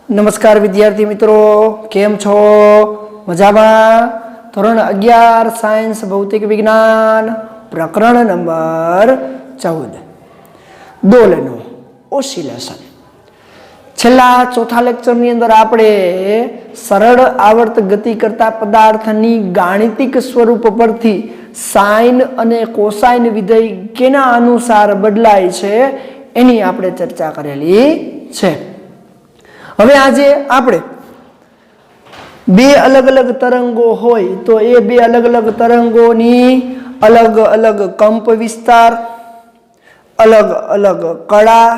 नमस्कार विद्यार्थी मित्रों, केम छो? मजामां? धोरण 11 सायन्स भौतिक विज्ञान प्रकरण नंबर 14 दोलनो ओसिलेशन। छेल्ला चौथा लेक्चरनी अंदर आपणे सरळ आवर्त गति करता पदार्थनी गाणितिक स्वरूप परथी साइन अने कोसाइन विधेय केना अनुसार बदलाय छे एनी आपणे चर्चा करेली छे। હવે આજે આપણે બે અલગ અલગ તરંગો હોય તો એ બે અલગ અલગ તરંગોની અલગ અલગ કંપ વિસ્તાર, અલગ અલગ કળા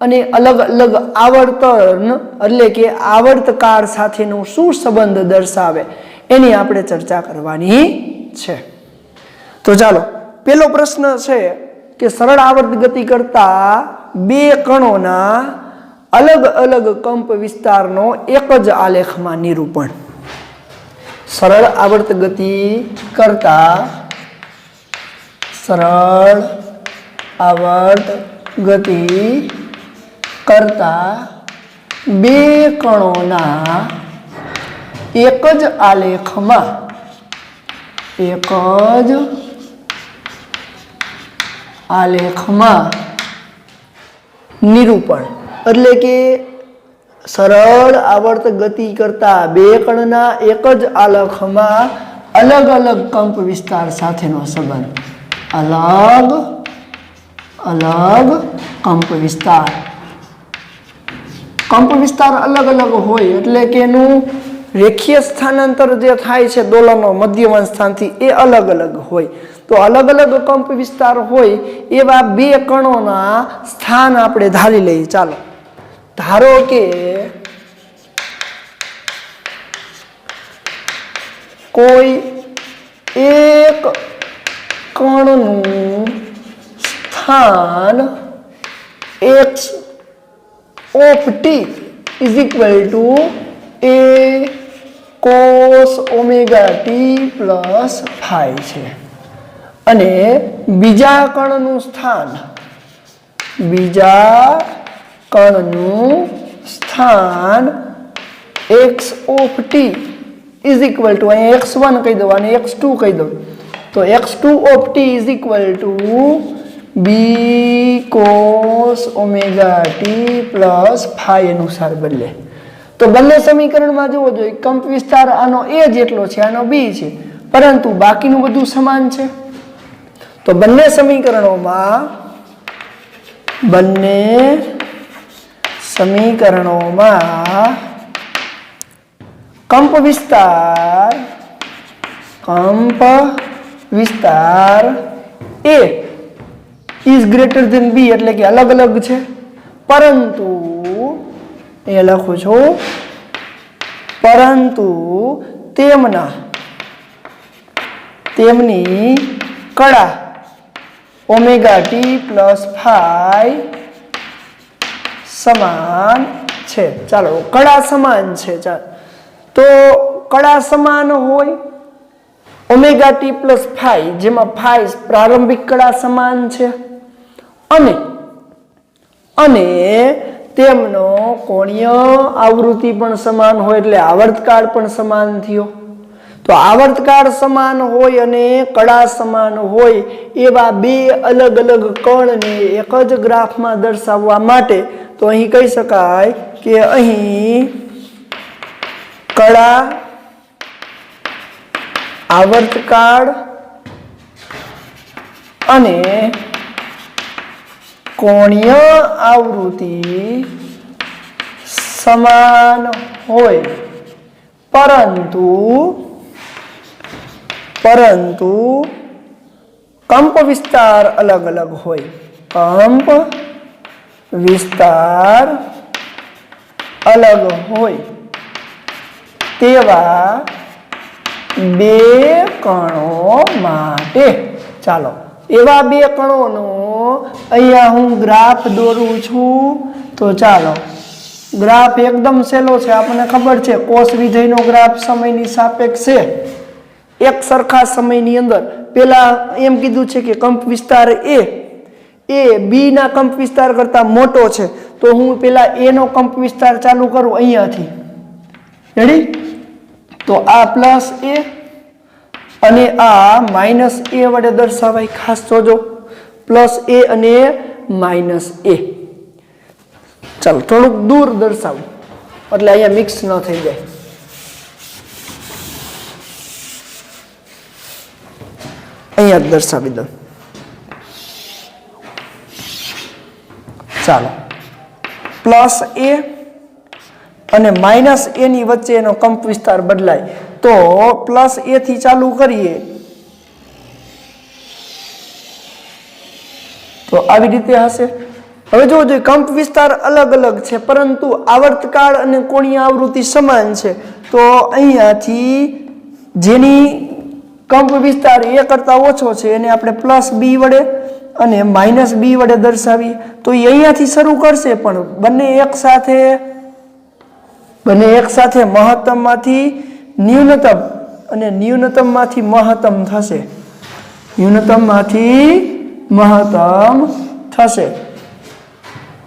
અને અલગ અલગ આવર્તન એટલે કે આવર્તકાળ સાથેનો શું સંબંધ દર્શાવે એની આપણે ચર્ચા કરવાની છે। તો ચાલો, પહેલો પ્રશ્ન છે કે સરળ આવર્ત ગતિ કરતા બે કણોના अलग अलग कंप विस्तारनो एक ज आलेख में निरूपण। सरल आवर्त गति करता सरल आवर्त गति करता बे कणोना एक ज आलेख में एक ज आलेख में निरूपण એટલે કે સરળ આવર્ત ગતિ કરતા બે કણના એક જ આલેખમાં અલગ અલગ કંપ વિસ્તાર સાથેનો સંબંધ। અલગ અલગ કંપ વિસ્તાર અલગ અલગ હોય એટલે કે એનું રેખીય સ્થાનાંતર જે થાય છે દોલનો મધ્યવન સ્થાનથી એ અલગ અલગ હોય। તો અલગ અલગ કંપ વિસ્તાર હોય એવા બે કણોના સ્થાન આપણે ધારી લઈએ। ચાલો, ધારો કે કોઈ એક કણનું સ્થાન x of t is equal to a cos omega t plus phi છે અને બીજા કણનું સ્થાન x of t is equal to x1 કહી દો અને x2 કહી દો તો x2 of t is equal to b cos omega t plus phi અનુસાર બદલે। તો બંને સમીકરણમાં જોવો જોઈએ કંપ વિસ્તાર આનો a જેટલો છે, આનો b છે, પરંતુ બાકીનું બધું સમાન છે। તો બંને સમીકરણોમાં कंप विस्तार ए इज ग्रेटर देन बी એટલે કે અલગ અલગ છે, પરંતુ એ લખું છું પરંતુ તેમની કળા ओमेगा टी प्लस फाई समान छे। चलो, कड़ा समान छे। तो कड़ा समान होय ओमेगा टी प्लस फाई जेमा फाई प्रारंभिक कड़ा समान छे अने अने तेमनो कोणीय आवृत्ति पण समान होय એટલે આવર્તકાળ પણ સમાન થયો। तो आवर्तकाल समान होय अने कड़ा समान होय एवा बे अलग अलग कण ने एक ज ग्राफ में दर्शाववा माटे तो अहीं कही शकाय के अहीं कड़ा आवर्तकाल अने कोणीय आवृत्ति समान होय परंतु कंप विस्तार अलग अलग होय। कंप विस्तार अलग होय तेवा बे कणो माटे। चालो, एवा बे कणोनो अहींया हूँ ग्राफ दोरू छूं। तो चालो, ग्राफ एकदम सहेलो छे, आपने खबर छे कोस विधेयनो ग्राफ समयनी सापेक्ष छे। एक सरखा समयनी अंदर पेला एम कीधुं छे के कंप विस्तार ए बी ना कंप विस्तार करता मोटो छे तो हूँ पेला ए नो कंप विस्तार चालू करूँ अहींयाथी रेडी तो आ प्लस ए अने आ माइनस ए वडे दर्शावाय खास जोजो प्लस ए अने माइनस ए चलो थोड़ुंक दूर दर्शावुं એટલે અહીંયા મિક્સ ન થઈ જાય અહીંયા દર્શાવી દઉં ચાલો પ્લસ એ અને માઇનસ એ ની વચ્ચે એનો કંપ વિસ્તાર બદલાય તો પ્લસ એ થી ચાલુ કરીએ તો આવી રીતે હશે હવે જો કંપ વિસ્તાર અલગ અલગ છે પરંતુ આવર્તકાળ અને કોણીય આવૃત્તિ સમાન છે તો અહીંયાથી જેની કંપ વિસ્તાર એ કરતા ઓછો છે એને આપણે પ્લસ બી વડે અને માઇનસ બી વડે દર્શાવીએ તો એ અહીંયાથી શરૂ કરશે પણ બંને એક સાથે મહત્તમમાંથી ન્યૂનતમ અને ન્યૂનતમમાંથી મહત્તમ થશે ન્યૂનતમમાંથી મહત્તમ થશે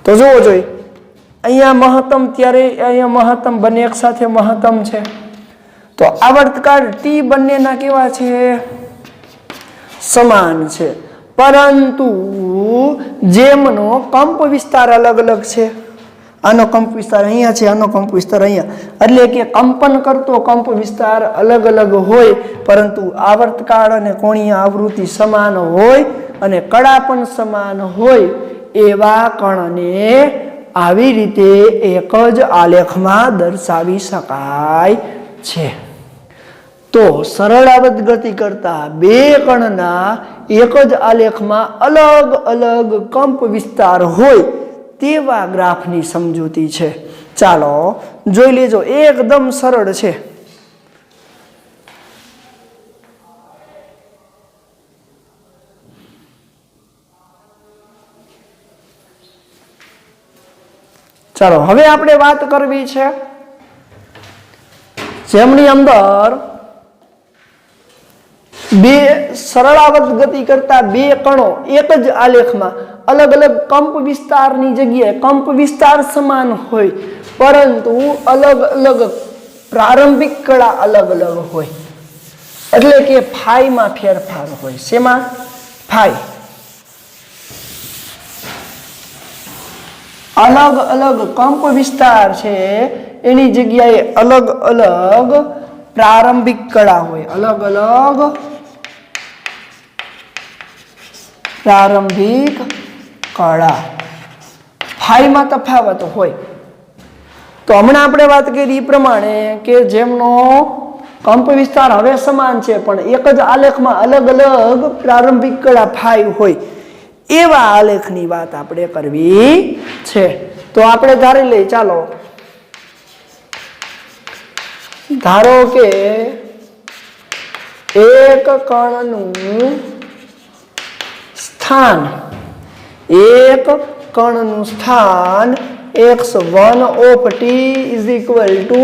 तो जो अहींया महत्तम त्यारे अहींया महत्तम बने एक साथे महत्तम छे तो आवर्तकाल टी बंनेना केवा छे समान छे परंतु जेमनो कंप विस्तार अलग अलग छे आनो कंप विस्तार अहींया छे आनो कंप विस्तार अहींया એટલે કે કંપન કરતો કંપ વિસ્તાર अलग अलग होय परंतु आवर्तकाल अने कोणीय आवृत्ति समान होय अने कड़ा पण समान होय एवा कणने आवी रीते एक ज आलेखमां दर्शावी शकाय छे तो सरळावत गति करता बे कणना एक ज आलेखमां अलग अलग कंप विस्तार होय तेवा ग्राफनी समजूती छे चालो जोई लेजो एकदम सरळ छे चलो हवे आपणे वात करवी छे जेमनी अंदर बे सरळावत गति करता बे कणो एक ज आलेखमां अलग अलग कंप विस्तारनी जग्याए कंप विस्तार समान होय परंतु अलग अलग प्रारंभिक कड़ा अलग अलग होय એટલે કે फाई માં ફેરફાર હોય શેમાં फाई अलग अलग कंप विस्तार छे एनी जग्याए अलग अलग प्रारंभिक कड़ा होय अलग अलग प्रारंभिक कड़ा फाई में तफावत होय तो हमणां आपणे वात करी प्रमाणे के जेमनो कंप विस्तार हवे समान छे पण एक ज आलेखमां अलग अलग प्रारंभिक कड़ा फाई होय एवा आलेखनी बात आपणे करवी छे तो आपणे धारी लई चालो धारो के एक कणनु स्थान एक कणनु स्थान x1 of t is equal to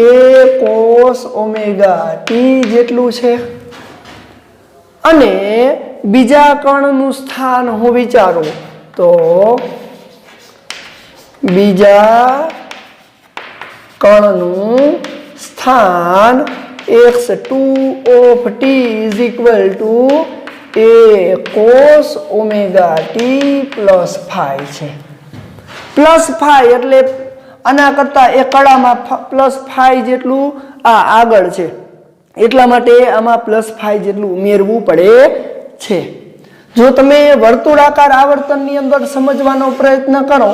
a cos omega t જેટલું છે અને બીજા કણનું સ્થાન હું વિચારું તો બીજા કણનું સ્થાન x2 of t is equal to a cos omega t plus phi છે પ્લસ ફાઈ એટલે આના કરતા એ કળામાં પ્લસ ફાઈ જેટલું આ આગળ છે એટલા માટે આમાં પ્લસ ફાઈ જેટલું ઉમેરવું પડે છે જો તમે વર્તુળાકાર આવર્તનની અંદર સમજવાનો પ્રયત્ન કરો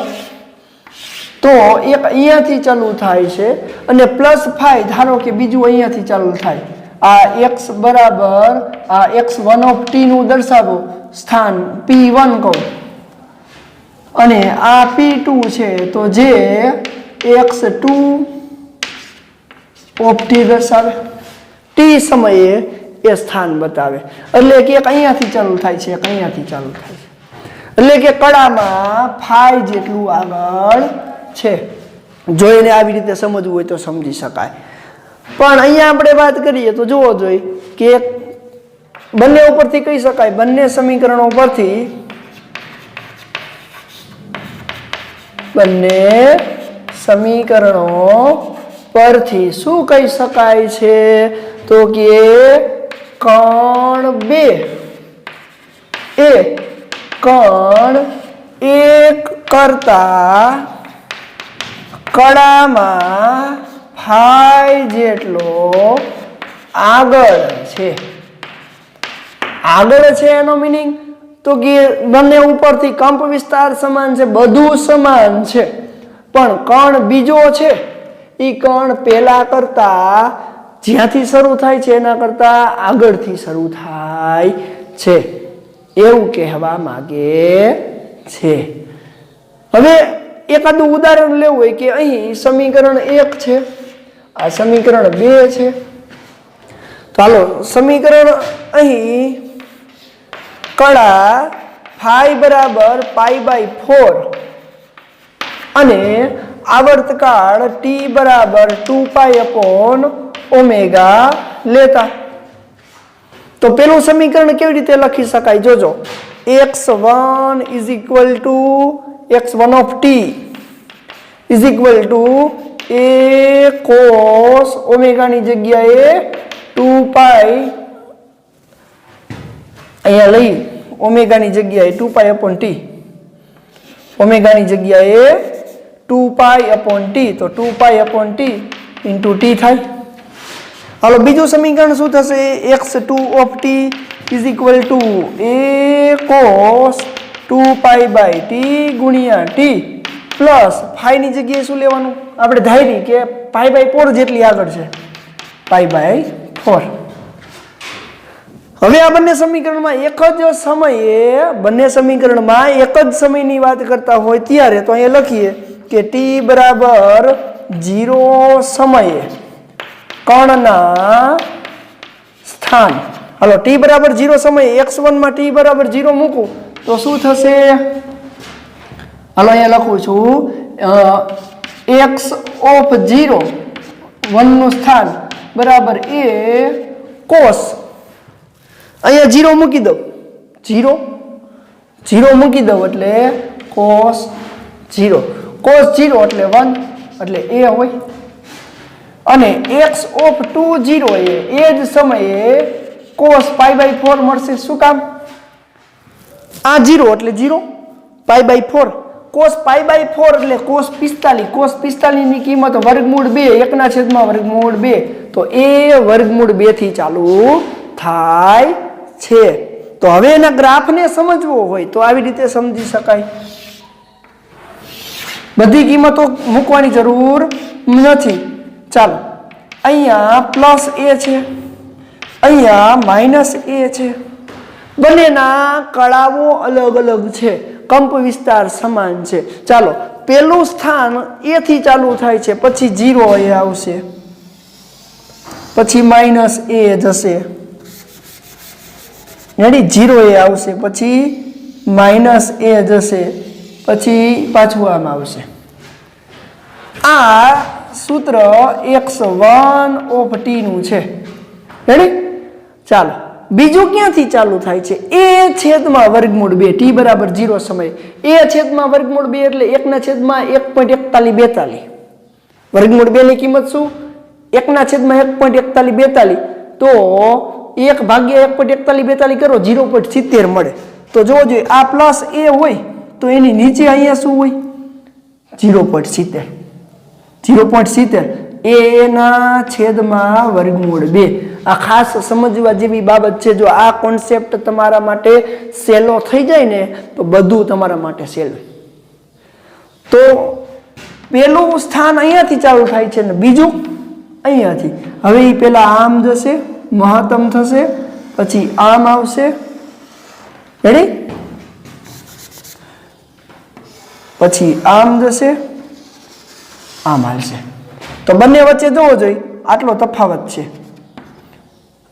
તો એક અહીંયાથી ચાલુ થાય છે અને પ્લસ ફાઈ ધારો કે બીજું અહીંયાથી ચાલુ થાય આ x બરાબર આ x1 of t નું દર્શાવો સ્થાન p1 કહું અને આ p2 છે તો જે x2 of t દર્શાવે t સમયે એ સ્થાન બતાવે એટલે કે એક અહીંયાથી ચાલુ થાય છે એક અહીંયાથી ચાલુ થાય છે એટલે કે કળામાં ફાઈ જેટલું આગળ છે જો એને આવી રીતે સમજવું હોય તો સમજી શકાય પણ અહીંયા આપણે વાત કરીએ તો જોવો જોઈએ કે બંને ઉપરથી કહી શકાય બંને સમીકરણો પરથી બંને સમીકરણો પરથી શું કહી શકાય છે તો કે કણ 2 એ કણ 1 કરતા કડામાં ફાઈ જેટલો આગળ છે એનો મીનિંગ તો કે બંને ઉપરથી કંપ વિસ્તાર સમાન છે, બધું સમાન છે, પણ કણ બીજો છે એ કણ પહેલા કરતા જ્યાંથી શરૂ થાય છે એના કરતા આગળથી શરૂ થાય છે એવું કહેવા માંગે છે. હવે એકાદું ઉદાહરણ લેવું હોય કે અહીં સમીકરણ 1 છે, આ સમીકરણ 2 છે. તો હાલો સમીકરણ અહીં કડા ફાઈ બરાબર π/4 અને આવર્તકાળ t બરાબર 2π/ω લેતા તો પેલું સમીકરણ કેવી રીતે લખી શકાય જોજો. x1 is equal to x1 of t is equal to a cos omega ની જગ્યાએ 2π અહીંયા લઈ ઓમેગાની જગ્યાએ 2π/t ઓમેગાની જગ્યાએ 2π/t તો 2π/t into t થાય. હાલો બીજું સમીકરણ શું થશે x2 of t is equal to a cos 2π/t ગુણ્યા t પ્લસ ફાઈ ની જગ્યાએ શું લેવાનું આપણે ધારી કે π/4 જેટલી આગળ છે π/4. હવે આ બંને સમીકરણમાં એક જ સમયે બંને સમીકરણમાં એક જ સમયની વાત કરતા હોય ત્યારે તો અહીંયા લખીએ કે t બરાબર 0 સમયે કણના સ્થાન હાલો t બરાબર 0 સમયે x1 માં t બરાબર 0 મૂકું તો શું થશે હાલો અહીંયા લખું છું x of 0 1 નું સ્થાન બરાબર a cos અહીંયા 0 મૂકી દઉં 0 મૂકી દઉં એટલે cos 0 એટલે 1 એટલે a હોય અને x of 2 0 એ જ સમયે cos π/4 મળશે. શું કામ આ 0 એટલે 0 π/4 cos π/4 એટલે cos 45 ની કિંમત વર્ગમૂળ 2 1 ના છેદમાં વર્ગમૂળ 2 તો એ વર્ગમૂળ 2 થી ચાલુ થાય છે. તો હવે એના ગ્રાફને સમજવો હોય તો આવી રીતે સમજી શકાય. બધી કિંમતો મૂકવાની જરૂર નથી. ચાલો અહીંયા પ્લસ a છે અહીંયા માઇનસ a છે, બંનેના કળાઓ અલગ અલગ છે, કંપ વિસ્તાર સમાન છે. ચાલો પેલું સ્થાન a થી ચાલુ થાય છે, પછી 0 એ આવશે, પછી માઇનસ a જશે, રેડી 0 એ આવશે, પછી માઇનસ a જશે, પછી પાછું આમ આવશે. આ સૂત્ર x1 of t નું છે. રેડી ચાલો બીજું ક્યાંથી ચાલુ થાય છે a છેદમાં વર્ગમૂળ 2 t બરાબર 0 સમય a છેદમાં વર્ગમૂળ 2 એટલે 1 ના છેદમાં 1.4142 વર્ગમૂળ 2 ની કિંમત શું 1 ના છેદમાં 1.4142 તો 1 ભાગ્યા 1.4142 કરો 0.70 મળે. તો જોવો જોઈએ આ પ્લસ a હોય તો એની નીચે અહીંયા શું હોય 0.70 a ના છેદમાં વર્ગમૂળ 2. આ ખાસ સમજવા જેવી બાબત છે. જો આ કોન્સેપ્ટ તમારા માટે સહેલો થઈ જાય ને તો બધું તમારા માટે સહેલું. તો પેલું સ્થાન અહીંયાથી ચાલુ થાય છે ને બીજું અહીંયાથી. હવે એ પેલા આમ જશે, મહત્તમ થશે, પછી આમ આવશે, રેડી, પછી આમ જશે, આમ હાલશે. તો બંને વચ્ચે જોવો જોઈએ આટલો તફાવત છે.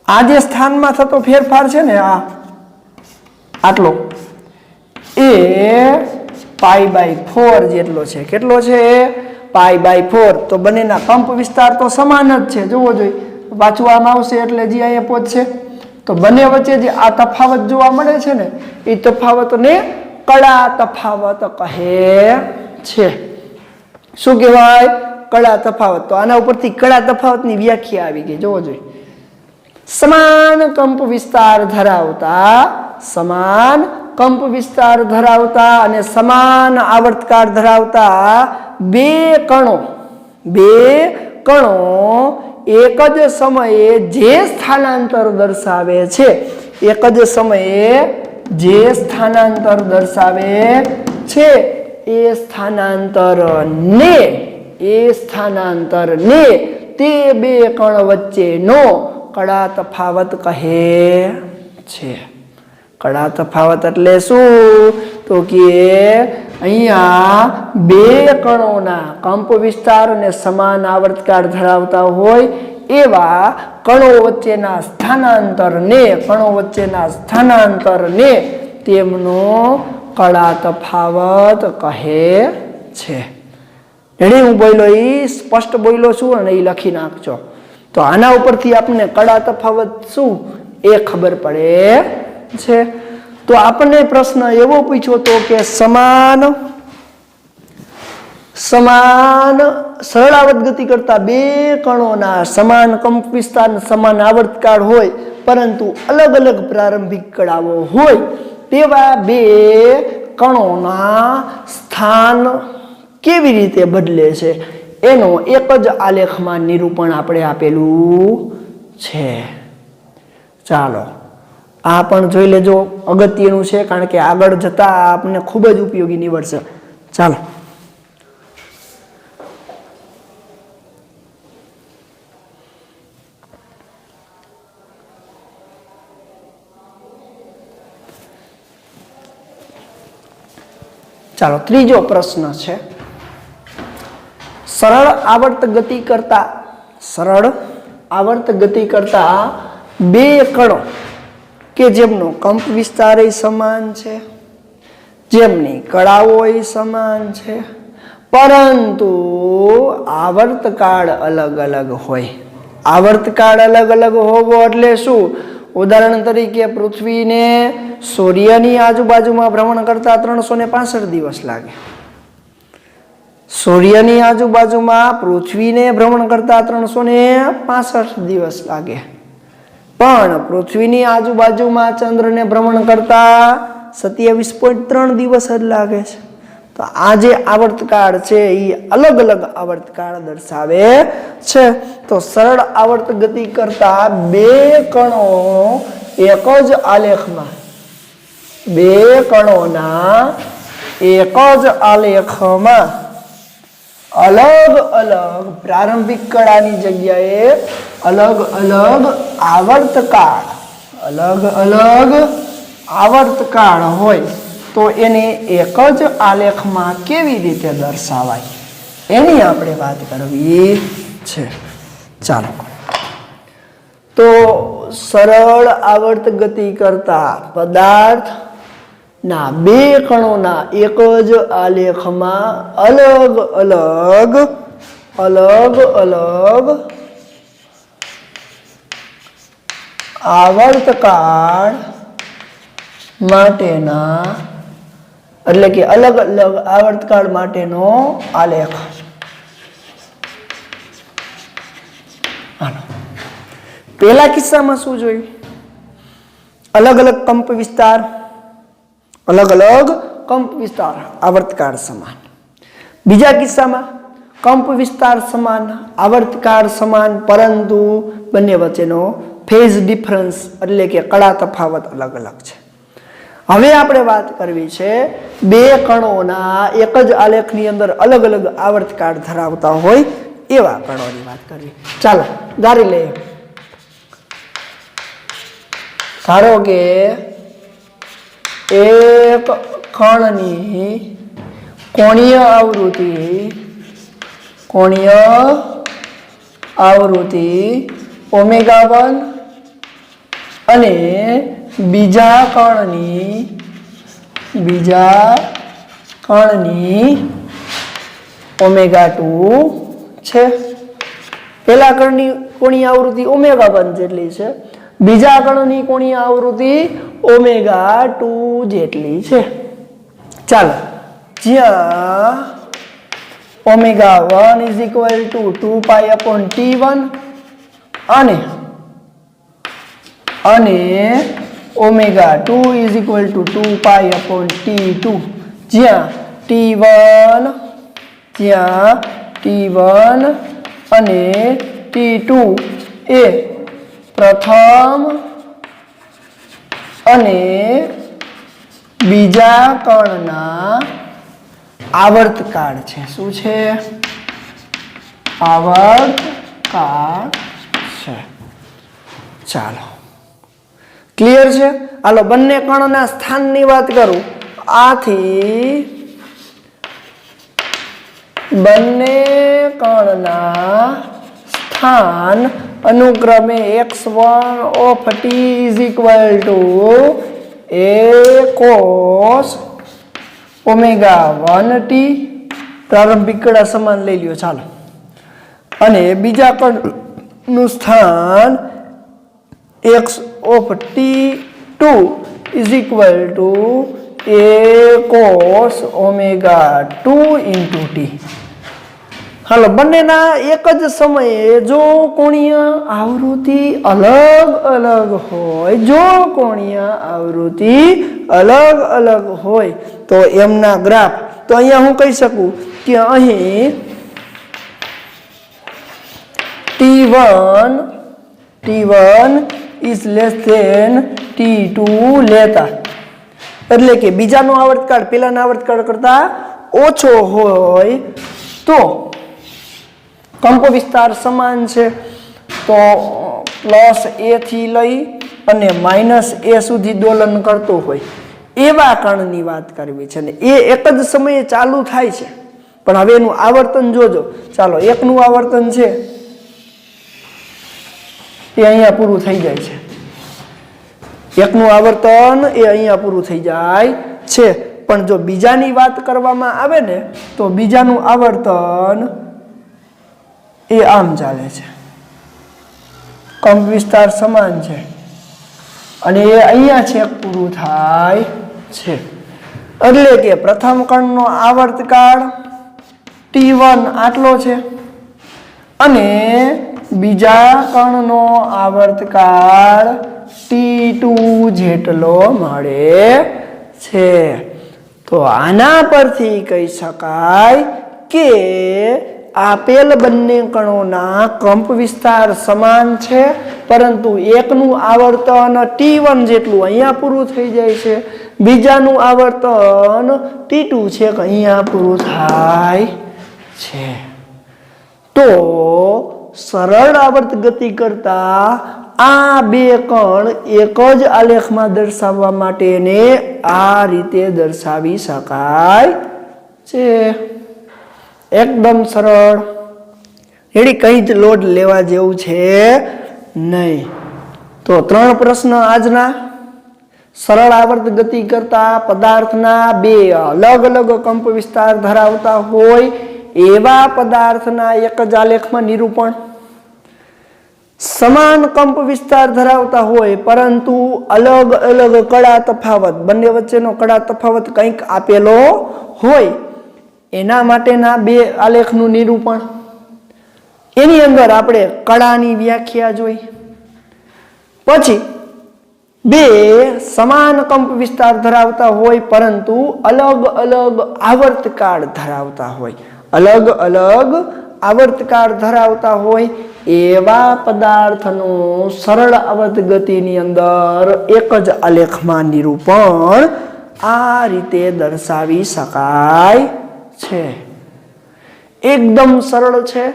આ જે સ્થાનમાં થતો ફેરફાર છે ને આ આટલો એ π/4 જેટલો છે. કેટલો છે π/4. તો બંનેના કંપ વિસ્તાર તો સમાન જ છે. જોવો જોઈએ પાછું આમ આવશે એટલે જે અહીંયા પહોંચશે. તો બંને વચ્ચે જે આ તફાવત જોવા મળે છે ને એ તફાવતને કળા તફાવત કહે છે. શું કહેવાય? કળા તફાવત. તો આના ઉપરથી કળા તફાવતની વ્યાખ્યા આવી ગઈ. જોવો જોઈએ. સમાન કંપ વિસ્તાર ધરાવતા અને સમાન આવર્તકાળ ધરાવતા બે કણો એક જ સમયે જે સ્થાનાંતર દર્શાવે છે, એ સ્થાનાંતરને તે બે કણ વચ્ચેનો કળા તફાવત કહે છે. કળા તફાવત એટલે શું? તો કે અહીંયા બે કણોના કંપ વિસ્તાર અને સમાન આવર્તકાળ ધરાવતા હોય એવા કણો વચ્ચેના સ્થાનાંતરને તેમનો કળા તફાવત કહે છે. એને હું બોલ્યો એ સ્પષ્ટ બોલ્યો છું અને એ લખી નાખજો. તો આના ઉપરથી આપણને કળા તફાવત શું એ ખબર પડે છે. તો આપણને પ્રશ્ન એવો પૂછ્યો તો કે સમાન સરળાવર્ત ગતિ કરતા બે કણોના સમાન કંપ વિસ્તાર સમાન આવર્તકાળ હોય પરંતુ અલગ અલગ પ્રારંભિક કળાઓ હોય તેવા બે કણોના સ્થાન કેવી રીતે બદલે છે એનો એક જ આલેખમાં નિરૂપણ આપણે આપેલું છે. ચાલો આ પણ જોઈ લેજો, અગત્યનું છે કારણ કે આગળ જતા આપણને ખૂબ જ ઉપયોગી નીવડશે. ચાલો ત્રીજો પ્રશ્ન છે. સરળ આવર્ત ગતિ કરતા બે કણો કે જેમનો કંપ વિસ્તાર સમાન છે, જેમની કળાઓ સમાન છે, પરંતુ આવર્તકાળ અલગ અલગ હોય. આવર્તકાળ અલગ અલગ હોવો એટલે શું? ઉદાહરણ તરીકે પૃથ્વીને સૂર્યની આજુબાજુમાં ભ્રમણ કરતા 365 દિવસ લાગે. સૂર્યની આજુબાજુમાં પૃથ્વીને ભ્રમણ કરતા 365 દિવસ લાગે. પણ પૃથ્વીની આજુબાજુમાં ચંદ્રને ભ્રમણ કરતા 27.3 દિવસ જ લાગે છે. તો આ જે આવર્તકાળ છે એ અલગ અલગ આવર્તકાળ દર્શાવે છે. તો સરળ આવર્ત ગતિ કરતા બે કણો એક જ આલેખમાં અલગ અલગ પ્રારંભિક કળાની જગ્યાએ અલગ અલગ આવર્તકાળ હોય તો એને એક જ આલેખમાં કેવી રીતે દર્શાવાય એની આપણે વાત કરવી છે. ચાલો તો સરળ આવર્ત ગતિ કરતા પદાર્થના બે કણોના એક જ આલેખમાં અલગ અલગ આવર્તકાળ માટેના એટલે કે અલગ અલગ આવર્તકાળ માટેનો આલેખ. પહેલા કિસ્સામાં શું જોયું? અલગ અલગ કંપ વિસ્તાર આવર્તકાળ સમાન. બીજા કિસ્સામાં કંપ વિસ્તાર સમાન, આવર્તકાળ સમાન, પરંતુ બંને વચ્ચેનો ફેઝ ડિફરન્સ એટલે કે કળા તફાવત અલગ અલગ છે. હવે આપણે વાત કરવી છે બે કણોના એક જ આલેખની અંદર અલગ અલગ આવર્તકાળ ધરાવતા હોય એવા કણોની વાત કરવી. ચાલો ધારી લઈએ. ધારો કે એક કણની કોણીય આવૃત્તિ ω1 અને બીજા કણની ω2 છે. પેલા કણની કોણીય આવૃત્તિ ω1 જેટલી છે, બીજા કણની કોણીય આવૃત્તિ ω2 જેટલી છે. ચાલો જ્યાં omega 1 is equal to 2 pi upon T1 અને omega 2 is equal to 2 pi upon T2, જ્યાં T1 અને T2 એ પ્રથમ અને બીજા કણના આવર્તકાળ છે. શું છે? આવર્તકાળ છે. ચાલો, ક્લિયર છે? હાલો, બંને કણના સ્થાનની વાત કરું. આથી બંને કણના સ્થાન અનુક્રમે x1 of t is equal to a cos omega 1t, પ્રારંભિક કડા સમાન લઈ લ્યો. ચાલો, અને બીજા કણનું સ્થાન x of t2 is equal to a cos omega 2 into t. હાલો, બંનેના એક જ સમયે જો કોણીય આવૃત્તિ અલગ અલગ હોય તો એમના ગ્રાફ, તો અહીંયા હું કહી શકું કે અહીં T1 is less than T2 લેતા, એટલે કે બીજાનો આવર્તકાળ પેલાના આવર્તકાળ કરતા ઓછો હોય તો કંપ વિસ્તાર સમાન છે, તો પ્લસ a થી લઈ અને માઇનસ a સુધી દોલન કરતો હોય એવા કણની વાત કરવી છે. ને એ એક જ સમયે ચાલુ થાય છે, પણ હવે એનું આવર્તન જોજો. ચાલો, એકનું આવર્તન છે એ અહીંયા પૂરું થઈ જાય છે. એકનું આવર્તન એ અહીંયા પૂરું થઈ જાય છે, પણ જો બીજાની વાત કરવામાં આવે ને તો બીજાનું આવર્તન એ આમ ચાલે છે. કંપ વિસ્તાર સમાન છે અને એ અહીંયા છેક પૂરું થાય છે. એટલે કે પ્રથમ કણનો આવર્તકાળ T1 આટલો છે અને બીજા કણનો આવર્તકાળ T2 જેટલો મળે છે. તો આના પરથી કહી શકાય કે આપેલ બંને કણોના કંપ વિસ્તાર સમાન છે, પરંતુ એકનું આવર્તન T1 જેટલું અહીંયા પૂરું થઈ જાય છે, બીજાનું આવર્તન T2 છે કે અહીંયા પૂરું થાય છે. તો સરળ આવર્ત ગતિ કરતા આ બે કણ એક જ આલેખમાં દર્શાવવા માટેને આ રીતે દર્શાવી શકાય છે. એકદમ સરળ, એડી કઈ જ લોડ લેવા જેવું છે નહીં. તો 3 પ્રશ્ન આજના. સરળ આવર્ત ગતિ કરતા પદાર્થના બે અલગ અલગ કંપ વિસ્તાર ધરાવતા હોય એવા પદાર્થના એક જ આલેખમાં નિરૂપણ. સમાન કંપ વિસ્તાર ધરાવતા હોય પરંતુ અલગ અલગ કડા તફાવત, બંને વચ્ચેનો કડા તફાવત કંઈક આપેલો હોય એના માટેના બે આલેખનું નિરૂપણ. એની અંદર આપણે કડાની વ્યાખ્યા જોઈ. પછી બે સમાન કંપ વિસ્તાર ધરાવતા હોય પરંતુ અલગ અલગ આવર્તકાળ ધરાવતા હોય એવા પદાર્થનો સરળ આવર્ત ગતિની અંદર એક જ આલેખમાં નિરૂપણ આ રીતે દર્શાવી શકાય છે. એકદમ સરળ છે.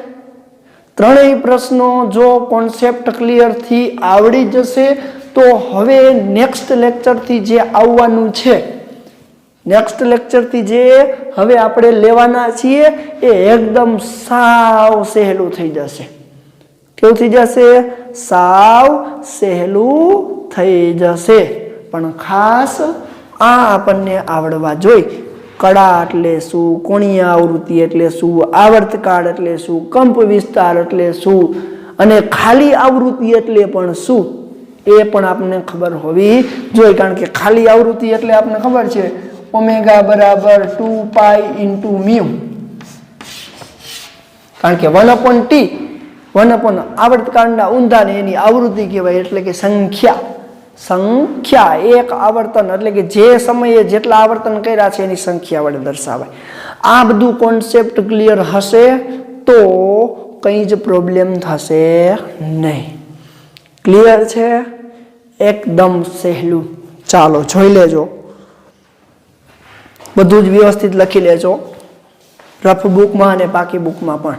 ત્રણેય પ્રશ્નો જો કોન્સેપ્ટ ક્લિયર થી આવડી જશે તો હવે નેક્સ્ટ લેક્ચરથી જે આવવાનું છે, નેક્સ્ટ લેક્ચરથી જે હવે આપણે લેવાના છીએ એ એકદમ સાવ સહેલું થઈ જશે. કેવું થઈ જશે? સાવ સહેલું થઈ જશે. પણ ખાસ આ આપણને આવડવા જોઈએ. કડા એટલે શું, કોણીય આવૃત્તિ એટલે શું, આવર્તકાળ એટલે શું, કંપ વિસ્તાર એટલે શું અને ખાલી આવૃત્તિ એટલે પણ શું એ પણ આપણને ખબર હોવી જોઈએ. કારણ કે ખાલી આવૃત્તિ એટલે આપણને ખબર છે ઓમેગા બરાબર 2 પાઈ ઇન્ટુ મ્યુ. કારણ કે 1/t 1 આવર્તકાળના ઊંધાને એની આવૃત્તિ કહેવાય, એટલે કે સંખ્યા એક આવર્તન એટલે કે જે સમયે જેટલા આવર્તન કર્યા છે એની સંખ્યા વડે દર્શાવાય. આ બધું કોન્સેપ્ટ ક્લિયર હશે તો કંઈ જ પ્રોબ્લેમ થશે નહીં. ક્લિયર છે? એકદમ સહેલું. ચાલો જોઈ લેજો, બધું જ વ્યવસ્થિત લખી લેજો રફ બુકમાં અને પાકી બુકમાં પણ.